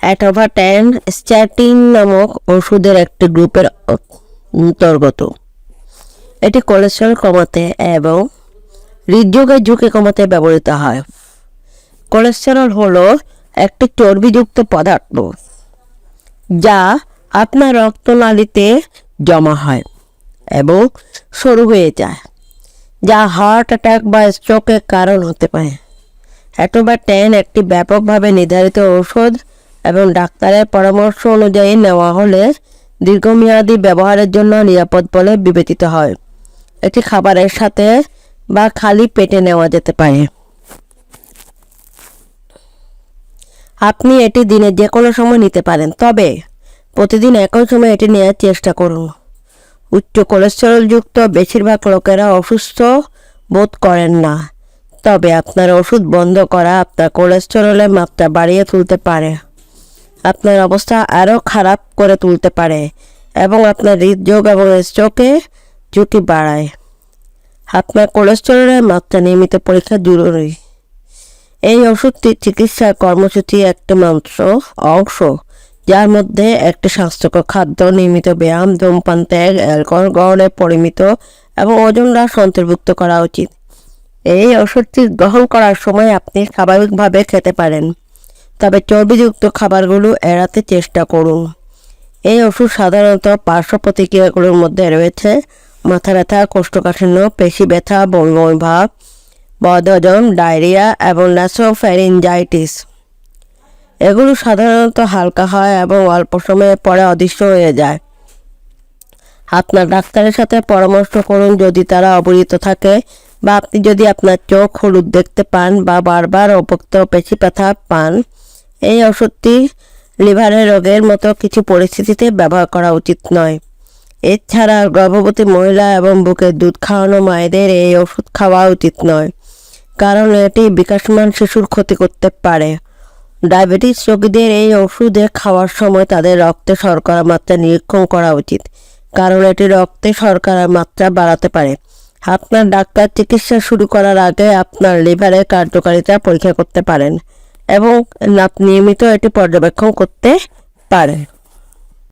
অ্যাটোভা 10 statin নামক ওষুধের একটি গ্রুপের অন্তর্গত। এটি কোলেস্টেরল কমাতে এবং হৃদরোগের ঝুঁকি কমাতে ব্যবহৃত হয়। কোলেস্টেরল হলো একটি চর্বিযুক্ত পদার্থ যা আপনার রক্তনালীতে জমা হয় এবং সরু হয়ে যায়, যা হার্ট অ্যাটাক বা স্ট্রোকের কারণ হতে পারে। অ্যাটোভা 10 একটি ব্যাপকভাবে নির্ধারিত ঔষধ এবং ডাক্তারের পরামর্শ অনুযায়ী নেওয়া হলে দীর্ঘমেয়াদী ব্যবহারের জন্য নিরাপদ বলে বিবেচিত হয়। এটি খাবারের সাথে বা খালি পেটে নেওয়া যেতে পারে। আপনি এটি দিনের যে কোনো সময় নিতে পারেন, তবে প্রতিদিন একই সময় এটি নেওয়ার চেষ্টা করুন। উচ্চ কোলেস্টেরলযুক্ত বেশিরভাগ লোকেরা অসুস্থ বোধ করেন না, তবে আপনার ওষুধ বন্ধ করা আপনার কোলেস্টেরলের মাত্রা বাড়িয়ে তুলতে পারে, আপনার অবস্থা আরও খারাপ করে তুলতে পারে এবং আপনার হৃদরোগ এবং স্ট্রোকের ঝুঁকি বাড়ায়। আপনার কোলেস্টেরলের মাত্রা নিয়মিত পরীক্ষা জরুরি। এই ওষুধটি চিকিৎসার কর্মসূচি একটি মাত্র অংশ, যার মধ্যে একটি স্বাস্থ্যকর খাদ্য, নিয়মিত ব্যায়াম, ধূমপান ত্যাগ, অ্যালকোহল গ্রহণের পরিমিত এবং ওজন হ্রাস অন্তর্ভুক্ত করা উচিত। এই ওষুধটি গ্রহণ করার সময় আপনি স্বাভাবিকভাবে খেতে পারেন, তবে চর্বিযুক্ত খাবারগুলো এড়াতে চেষ্টা করুন। এই ওষুধ সাধারণত পার্শ্ব প্রতিক্রিয়াগুলোর মধ্যে রয়েছে মাথা ব্যথা, কোষ্ঠকাঠিন্য, পেশি ব্যথা, বমি ভাব, বদহজম, ডায়রিয়া এবং নাসোফ্যারিঞ্জাইটিস। এগুলো সাধারণত হালকা হয় এবং অল্প সময়ের পরে অদৃশ্য হয়ে যায়। আপনার ডাক্তারের সাথে পরামর্শ করুন যদি তারা অবহিত থাকে, বা আপনি যদি আপনার চোখ হলুদ দেখতে পান বা বারবার অপোক্ত পেশি ব্যথা পান। এই ওষুধটি লিভারের রোগের মতো কিছু পরিস্থিতিতে ব্যবহার করা উচিত নয়। এছাড়া গর্ভবতী মহিলা এবং বুকের দুধ খাওয়ানো মায়েদের এই ওষুধ খাওয়া উচিত নয়, কারণ এটি বিকাশমান শিশুর ক্ষতি করতে পারে। ডায়াবেটিস রোগীদের এই ওষুধে খাওয়ার সময় তাদের রক্তে শর্করার মাত্রা নিরীক্ষণ করা উচিত, কারণ এটি রক্তে শর্করার মাত্রা বাড়াতে পারে। আপনার ডাক্তার চিকিৎসা শুরু করার আগে আপনার লিভারের কার্যকারিতা পরীক্ষা করতে পারেন এবং নিয়মিত এটি পর্যবেক্ষণ করতে পারেন।